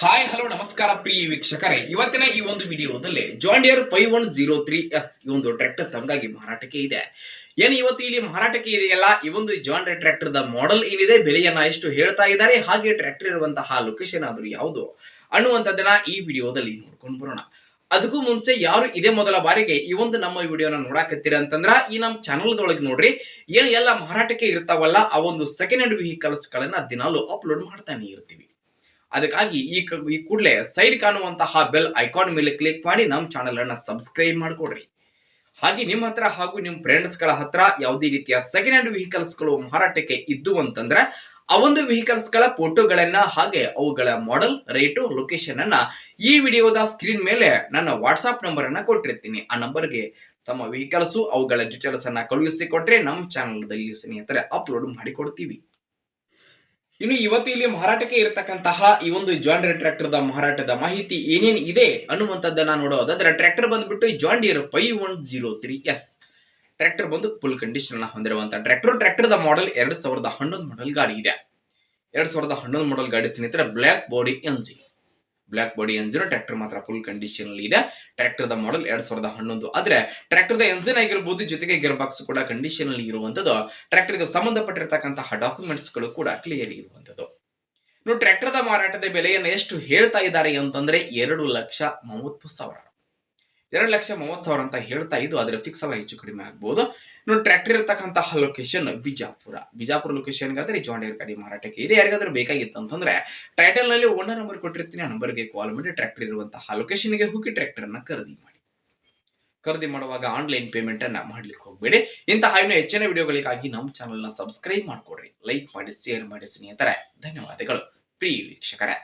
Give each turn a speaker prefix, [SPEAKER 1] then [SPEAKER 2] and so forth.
[SPEAKER 1] Hi hello ನಮಸ್ಕಾರ ಪ್ರಿಯ ವೀಕ್ಷಕರೇ, ಇವತ್ತಿನ ಈ ಒಂದು ವಿಡಿಯೋದಲ್ಲಿ ಜಾನ್ ಡಿಯರ್ 5103S ಈ ಒಂದು ಟ್ರ್ಯಾಕ್ಟರ್ ತಮಗಾಗಿ ಮಾರಾಟಕ್ಕೆ ಇದೆ. ಏನು ಇವತ್ತು ಇಲ್ಲಿ ಮಾರಾಟಕ್ಕೆ ಇದೆಯಲ್ಲ, ಈ ಒಂದು ಜಾನ್ ಡಿಯರ್ ಟ್ರ್ಯಾಕ್ಟರ್ ದ ಮಾಡೆಲ್ ಏನಿದೆ, ಬೆಲೆಯನ್ನ ಎಷ್ಟು ಹೇಳ್ತಾ ಇದ್ದಾರೆ, ಹಾಗೆ ಟ್ರ್ಯಾಕ್ಟರ್ ಇರುವಂತಹ ಲೊಕೇಶನ್ ಆದ್ರೂ ಯಾವುದು ಅನ್ನುವಂಥದ್ದನ್ನ ಈ ವಿಡಿಯೋದಲ್ಲಿ ನೋಡ್ಕೊಂಡು ಬರೋಣ. ಅದಕ್ಕೂ ಮುಂಚೆ ಯಾರು ಇದೇ ಮೊದಲ ಬಾರಿಗೆ ಈ ಒಂದು ನಮ್ಮ ವಿಡಿಯೋನ ನೋಡಾಕತ್ತೀರ ಅಂತಂದ್ರ ಈ ನಮ್ಮ ಚಾನಲ್ ಒಳಗೆ ನೋಡ್ರಿ, ಏನು ಎಲ್ಲ ಮಾರಾಟಕ್ಕೆ ಇರ್ತಾವಲ್ಲ ಆ ಒಂದು ಸೆಕೆಂಡ್ ಹ್ಯಾಂಡ್ ವೆಹಿಕಲ್ಸ್ ಗಳನ್ನ ದಿನಾಲು ಅಪ್ಲೋಡ್ ಮಾಡ್ತಾನೆ ಇರ್ತೀವಿ. ಅದಕ್ಕಾಗಿ ಈ ಕೂಡಲೇ ಸೈಡ್ ಕಾಣುವಂತಹ ಬೆಲ್ ಐಕಾನ್ ಮೇಲೆ ಕ್ಲಿಕ್ ಮಾಡಿ ನಮ್ಮ ಚಾನೆಲ್ ಅನ್ನ ಸಬ್ಸ್ಕ್ರೈಬ್ ಮಾಡ್ಕೊಡ್ರಿ. ಹಾಗೆ ನಿಮ್ಮ ಹತ್ರ ಹಾಗೂ ನಿಮ್ಮ ಫ್ರೆಂಡ್ಸ್ ಗಳ ಹತ್ರ ಯಾವುದೇ ರೀತಿಯ ಸೆಕೆಂಡ್ ಹ್ಯಾಂಡ್ ವೆಹಿಕಲ್ಸ್ ಗಳು ಮಾರಾಟಕ್ಕೆ ಇದ್ದು ಅಂತಂದ್ರೆ ಆ ಒಂದು ವೆಹಿಕಲ್ಸ್ ಗಳ ಫೋಟೋಗಳನ್ನ ಹಾಗೆ ಅವುಗಳ ಮಾಡೆಲ್, ರೇಟು, ಲೊಕೇಶನ್ ಅನ್ನ ಈ ವಿಡಿಯೋದ ಸ್ಕ್ರೀನ್ ಮೇಲೆ ನನ್ನ ವಾಟ್ಸ್ಆಪ್ ನಂಬರ್ ಅನ್ನ ಕೊಟ್ಟಿರ್ತೀನಿ. ಆ ನಂಬರ್ಗೆ ತಮ್ಮ ವೆಹಿಕಲ್ಸ್ ಅವುಗಳ ಡೀಟೇಲ್ಸ್ ಅನ್ನ ಕಳುಹಿಸಿ ಕೊಟ್ರೆ ನಮ್ಮ ಚಾನಲ್ದಲ್ಲಿ ಸ್ನೇಹಿತರೆ ಅಪ್ಲೋಡ್ ಮಾಡಿ ಕೊಡ್ತೀವಿ. ಇನ್ನು ಇವತ್ತು ಇಲ್ಲಿ ಮಾರಾಟಕ್ಕೆ ಇರತಕ್ಕಂತಹ ಈ ಒಂದು ಜಾನ್ ಡಿಯರ್ ಟ್ರ್ಯಾಕ್ಟರ್ ದ ಮಾರಾಟದ ಮಾಹಿತಿ ಏನೇನ್ ಇದೆ ಅನ್ನುವಂಥದ್ದನ್ನ ನೋಡೋದಾದ್ರೆ, ಟ್ರ್ಯಾಕ್ಟರ್ ಬಂದ್ಬಿಟ್ಟು ಜಾನ್ ಡಿಯರ್ 5103S ಟ್ರ್ಯಾಕ್ಟರ್ ಬಂದು ಫುಲ್ ಕಂಡೀಷನ್ ಹೊಂದಿರುವಂತಹ ಟ್ರ್ಯಾಕ್ಟರ್ ದ ಮಾಡೆಲ್ 2011 ಮಾಡೆಲ್ ಗಾಡಿ ಇದೆ. 2011 ಮಾಡೆಲ್ ಗಾಡಿ ಸ್ನೇಹಿತರೆ ಬ್ಲಾಕ್ ಬಾಡಿ ಎಂಜಿನ್ ಟ್ರ್ಯಾಕ್ಟರ್ ಮಾತ್ರ ಫುಲ್ ಕಂಡೀಷನ್ ಅಲ್ಲಿ ಇದೆ. ಟ್ರ್ಯಾಕ್ಟರ್ ದ ಮಾಡೆಲ್ 2011. ಆದ್ರೆ ಟ್ರ್ಯಾಕ್ಟರ್ ದ ಎಂಜಿನ್ ಆಗಿರಬಹುದು, ಜೊತೆಗೆ ಗೇರ್ ಬಾಕ್ಸ್ ಕೂಡ ಕಂಡೀಷನ್ ಅಲ್ಲಿ ಇರುವಂತದ್ದು. ಟ್ರ್ಯಾಕ್ಟರ್ ಗೆ ಸಂಬಂಧಪಟ್ಟಿರತಕ್ಕಂತಹ ಡಾಕ್ಯುಮೆಂಟ್ಸ್ ಗಳು ಕೂಡ ಕ್ಲಿಯರ್ ಇರುವಂತದ್ದು. ಇನ್ನು ಟ್ರ್ಯಾಕ್ಟರ್ ದ ಮಾರಾಟದ ಬೆಲೆಯನ್ನು ಎಷ್ಟು ಹೇಳ್ತಾ ಇದ್ದಾರೆ ಅಂತಂದ್ರೆ 2,30,000. 2,30,000 ಅಂತ ಹೇಳ್ತಾ ಇದ್ದು, ಆದ್ರೆ ಫಿಕ್ಸ್ ಅಲ್ಲ, ಹೆಚ್ಚು ಕಡಿಮೆ ಆಗ್ಬಹುದು. ಇನ್ನು ಟ್ರ್ಯಾಕ್ಟರ್ ಇರತಕ್ಕಂತಹ ಲೊಕೇಶನ್ ಬಿಜಾಪುರ ಲೊಕೇಶನ್ ಗಾದ್ರೆ ಜಾನ್ ಡಿಯರ್ ಗಾಡಿ ಮಾರಾಟಕ್ಕೆ ಇದೆ. ಯಾರಿಗಾದ್ರೂ ಬೇಕಾಗಿತ್ತು ಅಂತಂದ್ರೆ ಟೈಟಲ್ ನಲ್ಲಿ ಓನರ್ ನಂಬರ್ ಕೊಟ್ಟಿರ್ತೀನಿ, ಆ ನಂಬರ್ಗೆ ಕಾಲ್ ಮಾಡಿ ಟ್ರ್ಯಾಕ್ಟರ್ ಇರುವಂತಹ ಲೊಕೇಶನ್ ಗೆ ಹೋಗಿ ಟ್ರ್ಯಾಕ್ಟರ್ ಅನ್ನ ಖರೀದಿ ಮಾಡುವಾಗ ಆನ್ಲೈನ್ ಪೇಮೆಂಟ್ ಅನ್ನ ಮಾಡ್ಲಿಕ್ಕೆ ಹೋಗಬೇಡಿ. ಇಂತಹ ಇನ್ನೂ ಹೆಚ್ಚಿನ ವಿಡಿಯೋಗಳಿಗಾಗಿ ನಮ್ಮ ಚಾನೆಲ್ ನ ಸಬ್ಸ್ಕ್ರೈಬ್ ಮಾಡ್ಕೊಡ್ರಿ, ಲೈಕ್ ಮಾಡಿ, ಶೇರ್ ಮಾಡಿ ಸ್ನೇಹಿತರೆ. ಧನ್ಯವಾದಗಳು ಪ್ರಿಯ ವೀಕ್ಷಕರೇ.